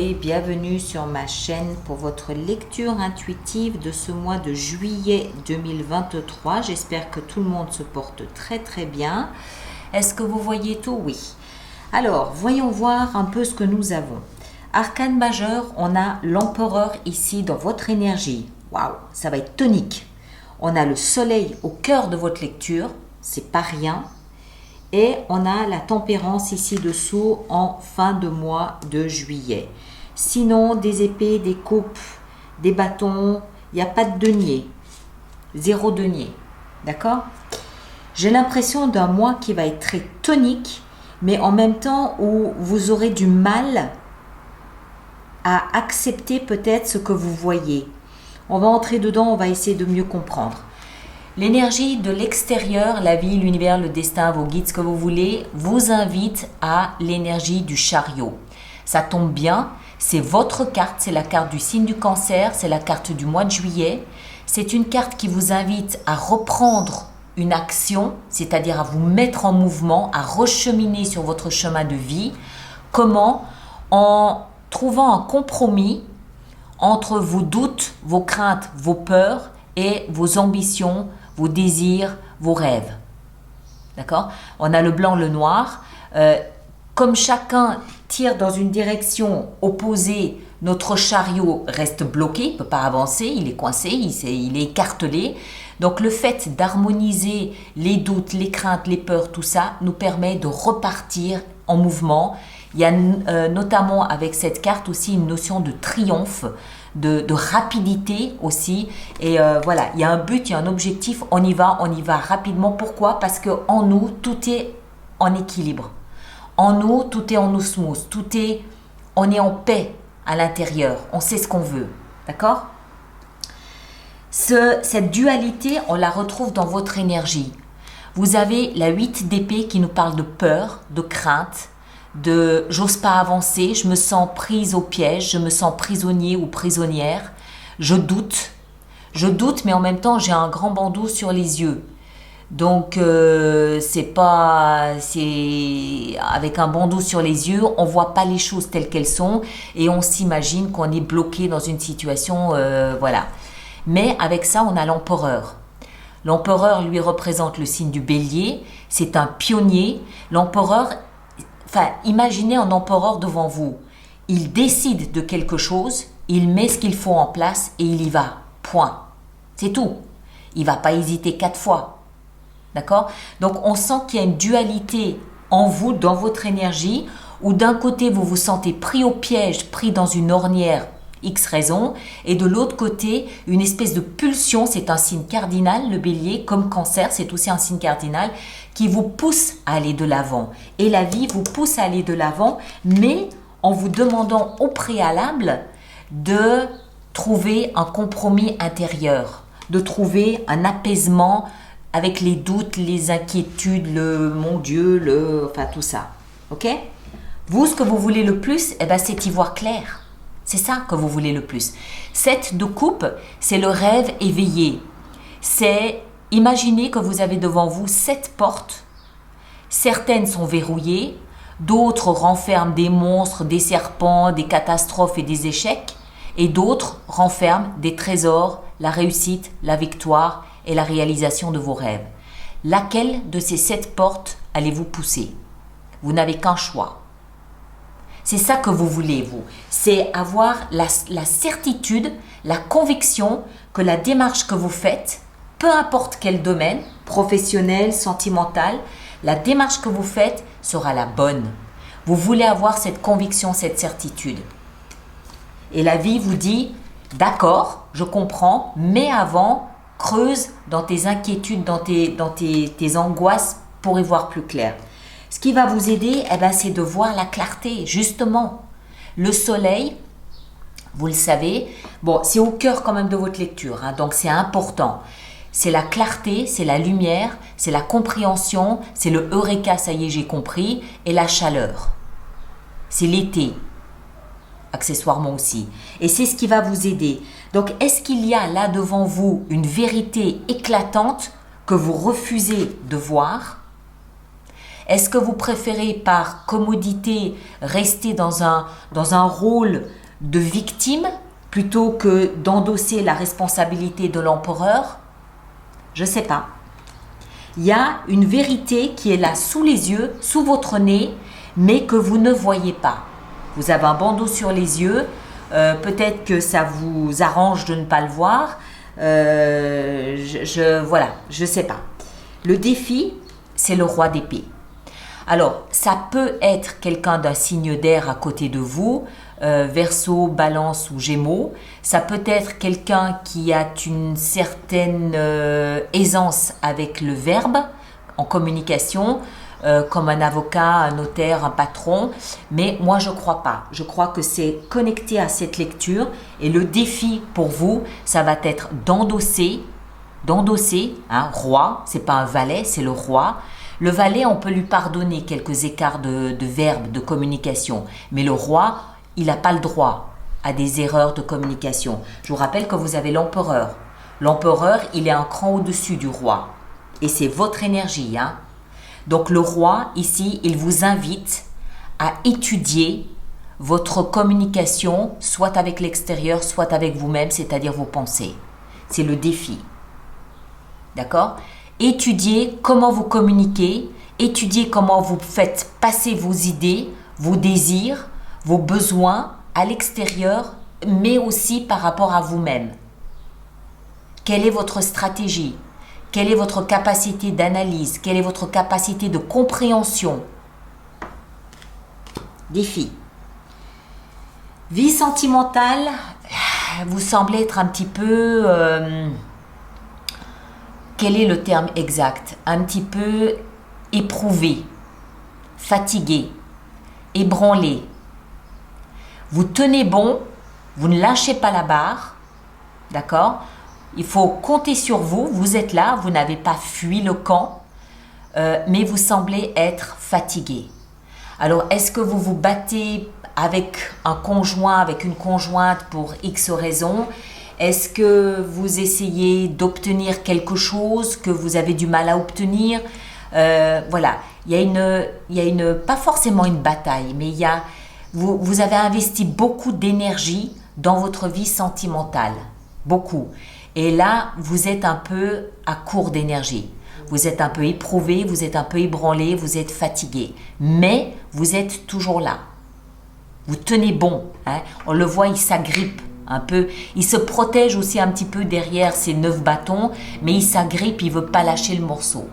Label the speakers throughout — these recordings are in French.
Speaker 1: et bienvenue sur ma chaîne pour votre lecture intuitive de ce mois de juillet 2023. J'espère que tout le monde se porte très très bien. Est-ce que vous voyez tout? Oui. Alors, voyons voir un peu ce que nous avons. Arcane majeur, on a l'empereur ici dans votre énergie. Waouh, ça va être tonique. On a le soleil au cœur de votre lecture, c'est pas rien. Et on a la tempérance ici dessous en fin de mois de juillet. Sinon, des épées, des coupes, des bâtons, il n'y a pas de denier. Zéro denier. D'accord? J'ai l'impression d'un mois qui va être très tonique, mais en même temps où vous aurez du mal à accepter peut-être ce que vous voyez. On va entrer dedans, on va essayer de mieux comprendre. L'énergie de l'extérieur, la vie, l'univers, le destin, vos guides, ce que vous voulez, vous invite à l'énergie du chariot. Ça tombe bien, c'est votre carte, c'est la carte du signe du cancer, c'est la carte du mois de juillet. C'est une carte qui vous invite à reprendre une action, c'est-à-dire à vous mettre en mouvement, à recheminer sur votre chemin de vie. Comment? En trouvant un compromis entre vos doutes, vos craintes, vos peurs et vos ambitions, vos désirs, vos rêves. D'accord? On a le blanc, le noir. Comme chacun tire dans une direction opposée, notre chariot reste bloqué, il ne peut pas avancer, il est coincé, il est écartelé. Donc le fait d'harmoniser les doutes, les craintes, les peurs, tout ça, nous permet de repartir en mouvement. Il y a notamment avec cette carte aussi une notion de triomphe, de rapidité aussi. Et voilà, il y a un but, il y a un objectif, on y va rapidement. Pourquoi? Parce qu'en nous, tout est en équilibre. En nous, tout est en osmose, on est en paix à l'intérieur, on sait ce qu'on veut. D'accord? Cette dualité, on la retrouve dans votre énergie. Vous avez la 8 d'épée qui nous parle de peur, de crainte, de j'ose pas avancer, je me sens prise au piège, je me sens prisonnier ou prisonnière, je doute, mais en même temps j'ai un grand bandeau sur les yeux. Donc c'est avec un bandeau sur les yeux, on voit pas les choses telles qu'elles sont et on s'imagine qu'on est bloqué dans une situation, voilà. Mais avec ça, on a l'empereur. L'empereur lui représente le signe du bélier, c'est un pionnier. L'empereur, imaginez un empereur devant vous. Il décide de quelque chose, il met ce qu'il faut en place et il y va. Point. C'est tout. Il ne va pas hésiter 4 fois. D'accord? Donc, on sent qu'il y a une dualité en vous, dans votre énergie, où d'un côté, vous vous sentez pris au piège, pris dans une ornière, X raison, et de l'autre côté, une espèce de pulsion, c'est un signe cardinal, le bélier, comme cancer, c'est aussi un signe cardinal, qui vous pousse à aller de l'avant. Et la vie vous pousse à aller de l'avant, mais en vous demandant au préalable de trouver un compromis intérieur, de trouver un apaisement avec les doutes, les inquiétudes, le mon Dieu, tout ça. Ok? Vous, ce que vous voulez le plus, c'est y voir clair. C'est ça que vous voulez le plus. 7 de coupe, c'est le rêve éveillé. C'est imaginez que vous avez devant vous 7 portes. Certaines sont verrouillées, d'autres renferment des monstres, des serpents, des catastrophes et des échecs, et d'autres renferment des trésors, la réussite, la victoire et la réalisation de vos rêves. Laquelle de ces 7 portes allez-vous pousser? Vous n'avez qu'un choix. C'est ça que vous voulez, vous. C'est avoir la certitude, la conviction que la démarche que vous faites, peu importe quel domaine, professionnel, sentimental, la démarche que vous faites sera la bonne. Vous voulez avoir cette conviction, cette certitude. Et la vie vous dit, d'accord, je comprends, mais avant, creuse dans tes inquiétudes, dans tes angoisses pour y voir plus clair. Ce qui va vous aider, c'est de voir la clarté, justement. Le soleil, vous le savez, c'est au cœur quand même de votre lecture, donc c'est important. C'est la clarté, c'est la lumière, c'est la compréhension, c'est le eureka, ça y est, j'ai compris, et la chaleur. C'est l'été, accessoirement aussi. Et c'est ce qui va vous aider. Donc, est-ce qu'il y a là devant vous une vérité éclatante que vous refusez de voir ? Est-ce que vous préférez par commodité rester dans un rôle de victime plutôt que d'endosser la responsabilité de l'empereur? Je ne sais pas. Il y a une vérité qui est là sous les yeux, sous votre nez, mais que vous ne voyez pas. Vous avez un bandeau sur les yeux, peut-être que ça vous arrange de ne pas le voir. Voilà, je ne sais pas. Le défi, c'est le roi d'épée. Alors, ça peut être quelqu'un d'un signe d'air à côté de vous, Verseau, Balance ou Gémeaux. Ça peut être quelqu'un qui a une certaine aisance avec le verbe en communication, comme un avocat, un notaire, un patron. Mais moi, je ne crois pas. Je crois que c'est connecté à cette lecture. Et le défi pour vous, ça va être d'endosser, roi, c'est pas un valet, c'est le roi. Le valet, on peut lui pardonner quelques écarts de verbe, de communication. Mais le roi, il n'a pas le droit à des erreurs de communication. Je vous rappelle que vous avez l'empereur. L'empereur, il est un cran au-dessus du roi. Et c'est votre énergie. Donc le roi, ici, il vous invite à étudier votre communication, soit avec l'extérieur, soit avec vous-même, c'est-à-dire vos pensées. C'est le défi. D'accord ? Étudiez comment vous communiquez, étudiez comment vous faites passer vos idées, vos désirs, vos besoins à l'extérieur, mais aussi par rapport à vous-même. Quelle est votre stratégie? Quelle est votre capacité d'analyse? Quelle est votre capacité de compréhension? Défi. Vie sentimentale, vous semblez être un petit peu... quel est le terme exact? Un petit peu éprouvé, fatigué, ébranlé. Vous tenez bon, vous ne lâchez pas la barre, d'accord? Il faut compter sur vous, vous êtes là, vous n'avez pas fui le camp, mais vous semblez être fatigué. Alors, est-ce que vous vous battez avec un conjoint, avec une conjointe pour X raisons? Est-ce que vous essayez d'obtenir quelque chose que vous avez du mal à obtenir? Voilà, il y a une, pas forcément une bataille, mais vous avez investi beaucoup d'énergie dans votre vie sentimentale, beaucoup. Et là, vous êtes un peu à court d'énergie. Vous êtes un peu éprouvé, vous êtes un peu ébranlé, vous êtes fatigué. Mais vous êtes toujours là. Vous tenez bon. On le voit, il s'agrippe un peu. Il se protège aussi un petit peu derrière ses 9 bâtons, mais il s'agrippe, il ne veut pas lâcher le morceau.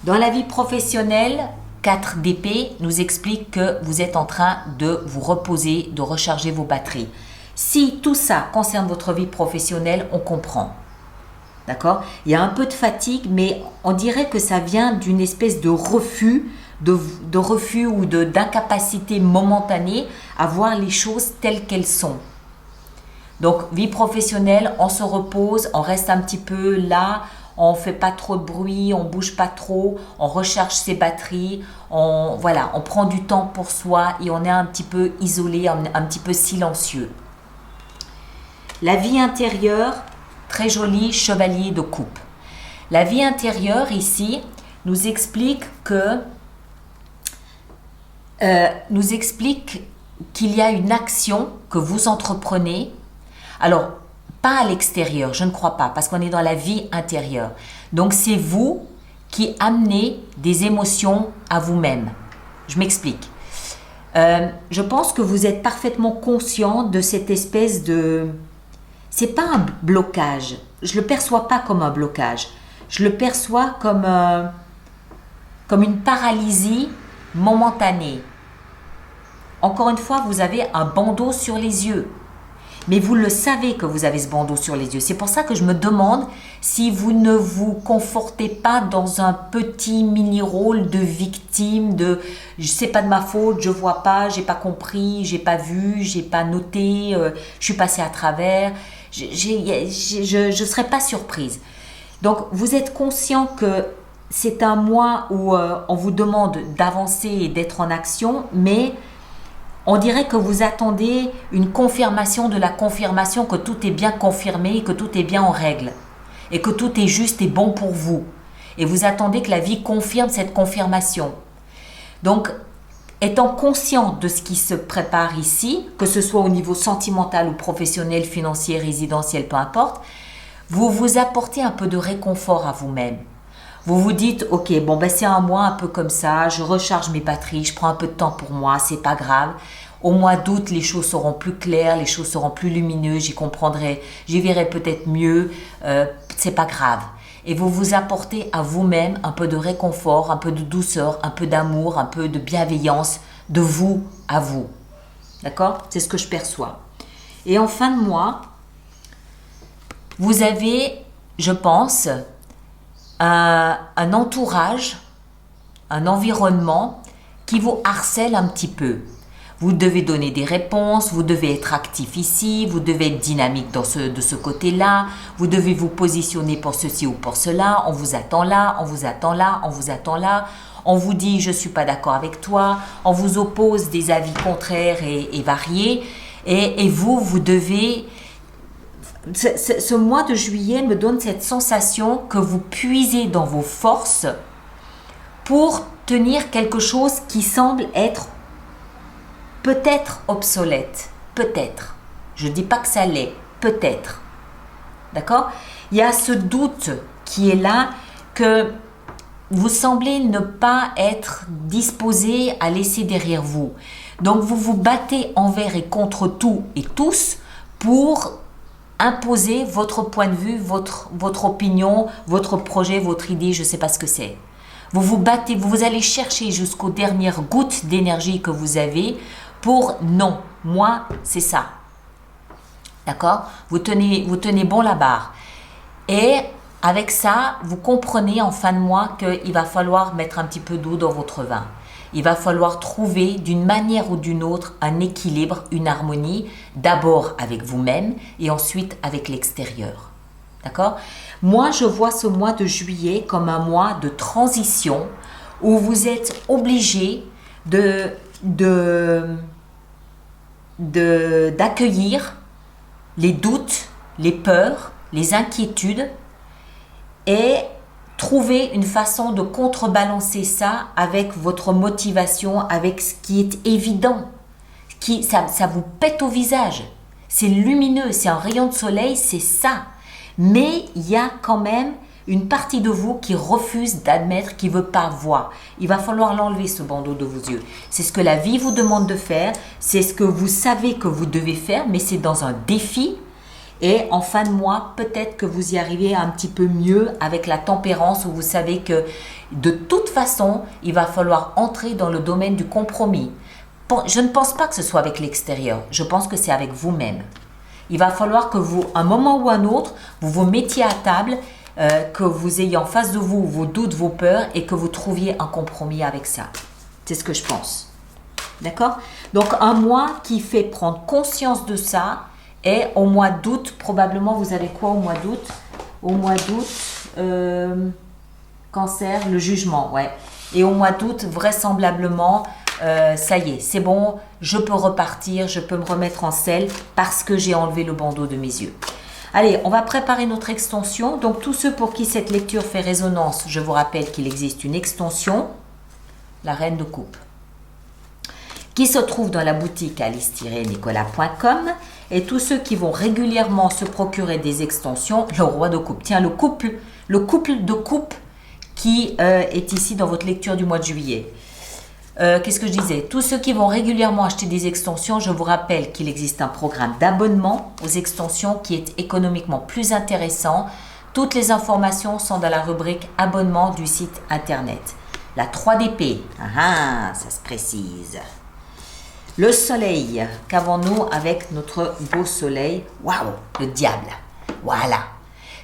Speaker 1: Dans la vie professionnelle, 4 d'épée nous explique que vous êtes en train de vous reposer, de recharger vos batteries. Si tout ça concerne votre vie professionnelle, on comprend. D'accord? Il y a un peu de fatigue, mais on dirait que ça vient d'une espèce de refus, de refus ou d'incapacité momentanée à voir les choses telles qu'elles sont. Donc, vie professionnelle, on se repose, on reste un petit peu là, on ne fait pas trop de bruit, on ne bouge pas trop, on recharge ses batteries, on prend du temps pour soi et on est un petit peu isolé, un petit peu silencieux. La vie intérieure, très joli, chevalier de coupe. La vie intérieure ici nous explique qu'il y a une action que vous entreprenez. Alors, pas à l'extérieur, je ne crois pas, parce qu'on est dans la vie intérieure. Donc, c'est vous qui amenez des émotions à vous-même. Je m'explique. Je pense que vous êtes parfaitement conscient de cette espèce de... C'est pas un blocage. Je le perçois pas comme un blocage. Je le perçois comme une paralysie momentanée. Encore une fois, vous avez un bandeau sur les yeux. Mais vous le savez que vous avez ce bandeau sur les yeux. C'est pour ça que je me demande si vous ne vous confortez pas dans un petit mini-rôle de victime, de « c'est pas de ma faute, je vois pas, j'ai pas compris, j'ai pas vu, j'ai pas noté, je suis passé à travers ». Je ne serais pas surprise. Donc, vous êtes conscient que c'est un mois où on vous demande d'avancer et d'être en action, mais on dirait que vous attendez une confirmation de la confirmation que tout est bien confirmé et que tout est bien en règle et que tout est juste et bon pour vous. Et vous attendez que la vie confirme cette confirmation. Donc, étant conscient de ce qui se prépare ici, que ce soit au niveau sentimental ou professionnel, financier, résidentiel, peu importe, vous vous apportez un peu de réconfort à vous-même. Vous vous dites, ok, bon ben c'est un mois un peu comme ça, je recharge mes batteries, je prends un peu de temps pour moi, c'est pas grave. Au mois d'août, les choses seront plus claires, les choses seront plus lumineuses, j'y comprendrai, j'y verrai peut-être mieux, c'est pas grave. Et vous vous apportez à vous-même un peu de réconfort, un peu de douceur, un peu d'amour, un peu de bienveillance de vous à vous. D'accord? C'est ce que je perçois. Et en fin de mois, vous avez, je pense, un entourage, un environnement qui vous harcèle un petit peu. Vous devez donner des réponses, vous devez être actif ici, vous devez être dynamique de ce côté-là, vous devez vous positionner pour ceci ou pour cela, on vous attend là, on vous attend là, on vous attend là, on vous dit je ne suis pas d'accord avec toi, on vous oppose des avis contraires et variés, et vous devez... Ce mois de juillet me donne cette sensation que vous puisez dans vos forces pour tenir quelque chose qui semble être peut-être obsolète, peut-être. Je ne dis pas que ça l'est, peut-être. D'accord? Il y a ce doute qui est là que vous semblez ne pas être disposé à laisser derrière vous. Donc vous vous battez envers et contre tout et tous pour imposer votre point de vue, votre opinion, votre projet, votre idée, je ne sais pas ce que c'est. Vous vous battez, vous allez chercher jusqu'aux dernières gouttes d'énergie que vous avez pour non, moi c'est ça. D'accord? Vous tenez bon la barre. Et avec ça, vous comprenez en fin de mois qu'il va falloir mettre un petit peu d'eau dans votre vin. Il va falloir trouver d'une manière ou d'une autre un équilibre, une harmonie, d'abord avec vous-même et ensuite avec l'extérieur. D'accord? Moi, je vois ce mois de juillet comme un mois de transition où vous êtes obligé d'accueillir les doutes, les peurs, les inquiétudes et trouver une façon de contrebalancer ça avec votre motivation, avec ce qui est évident. Ça vous pète au visage. C'est lumineux, c'est un rayon de soleil, c'est ça. Mais il y a quand même une partie de vous qui refuse d'admettre, qui ne veut pas voir. Il va falloir l'enlever, ce bandeau de vos yeux. C'est ce que la vie vous demande de faire, c'est ce que vous savez que vous devez faire, mais c'est dans un défi. Et en fin de mois, peut-être que vous y arrivez un petit peu mieux avec la tempérance où vous savez que de toute façon, il va falloir entrer dans le domaine du compromis. Je ne pense pas que ce soit avec l'extérieur, je pense que c'est avec vous-même. Il va falloir que vous, un moment ou un autre, vous vous mettiez à table, que vous ayez en face de vous vos doutes, vos peurs et que vous trouviez un compromis avec ça. C'est ce que je pense. D'accord? Donc un mois qui fait prendre conscience de ça. Et au mois d'août, probablement, vous avez quoi au mois d'août? Au mois d'août, cancer, le jugement, ouais. Et au mois d'août, vraisemblablement, ça y est, c'est bon, je peux repartir, je peux me remettre en selle parce que j'ai enlevé le bandeau de mes yeux. Allez, on va préparer notre extension. Donc, tous ceux pour qui cette lecture fait résonance, je vous rappelle qu'il existe une extension, la Reine de Coupe, qui se trouve dans la boutique alice-nicolas.com. Et tous ceux qui vont régulièrement se procurer des extensions, le roi de coupe. Tiens, le couple de coupe qui est ici dans votre lecture du mois de juillet. Qu'est-ce que je disais? Tous ceux qui vont régulièrement acheter des extensions, je vous rappelle qu'il existe un programme d'abonnement aux extensions qui est économiquement plus intéressant. Toutes les informations sont dans la rubrique abonnement du site internet. La 3DP, ça se précise. Le soleil, qu'avons-nous avec notre beau soleil? Waouh, le diable. Voilà.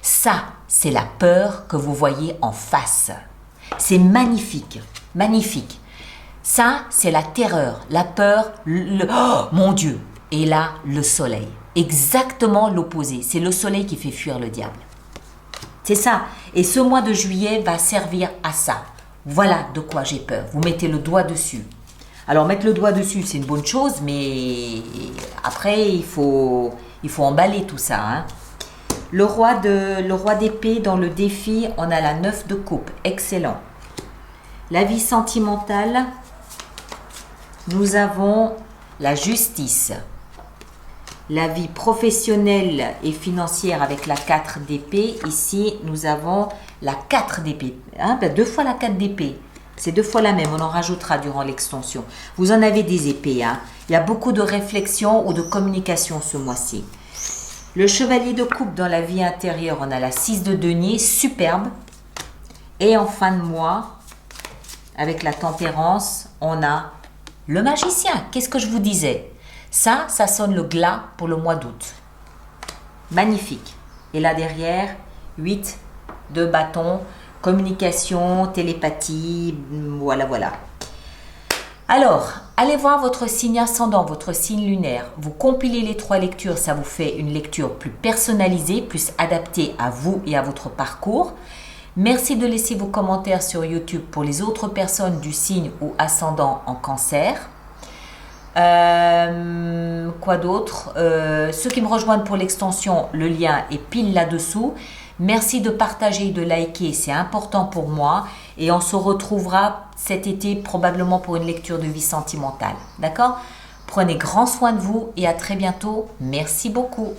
Speaker 1: Ça, c'est la peur que vous voyez en face. C'est magnifique, magnifique. Ça, c'est la terreur, la peur, oh, mon Dieu. Et là, le soleil. Exactement l'opposé. C'est le soleil qui fait fuir le diable. C'est ça. Et ce mois de juillet va servir à ça. Voilà de quoi j'ai peur. Vous mettez le doigt dessus. Alors, mettre le doigt dessus, c'est une bonne chose, mais après, il faut emballer tout ça. Hein. Le roi d'épée dans le défi, on a la 9 de coupe. Excellent. La vie sentimentale, nous avons la justice. La vie professionnelle et financière avec la 4 d'épée. Ici, nous avons la 4 d'épée. Hein, ben, 2 fois la 4 d'épée. C'est 2 fois la même. On en rajoutera durant l'extension. Vous en avez des épées. Hein. Il y a beaucoup de réflexion ou de communication ce mois-ci. Le chevalier de coupe dans la vie intérieure, on a la 6 de denier. Superbe. Et en fin de mois, avec la tempérance, on a le magicien. Qu'est-ce que je vous disais? Ça sonne le glas pour le mois d'août. Magnifique. Et là derrière, 8 de bâton, communication, télépathie, voilà. Alors, allez voir votre signe ascendant, votre signe lunaire. Vous compilez les 3 lectures, ça vous fait une lecture plus personnalisée, plus adaptée à vous et à votre parcours. Merci de laisser vos commentaires sur YouTube pour les autres personnes du signe ou ascendant en cancer. Quoi d'autre? Ceux qui me rejoignent pour l'extension, le lien est pile là-dessous. Merci de partager et de liker, c'est important pour moi. Et on se retrouvera cet été probablement pour une lecture de vie sentimentale. D'accord? Prenez grand soin de vous et à très bientôt. Merci beaucoup.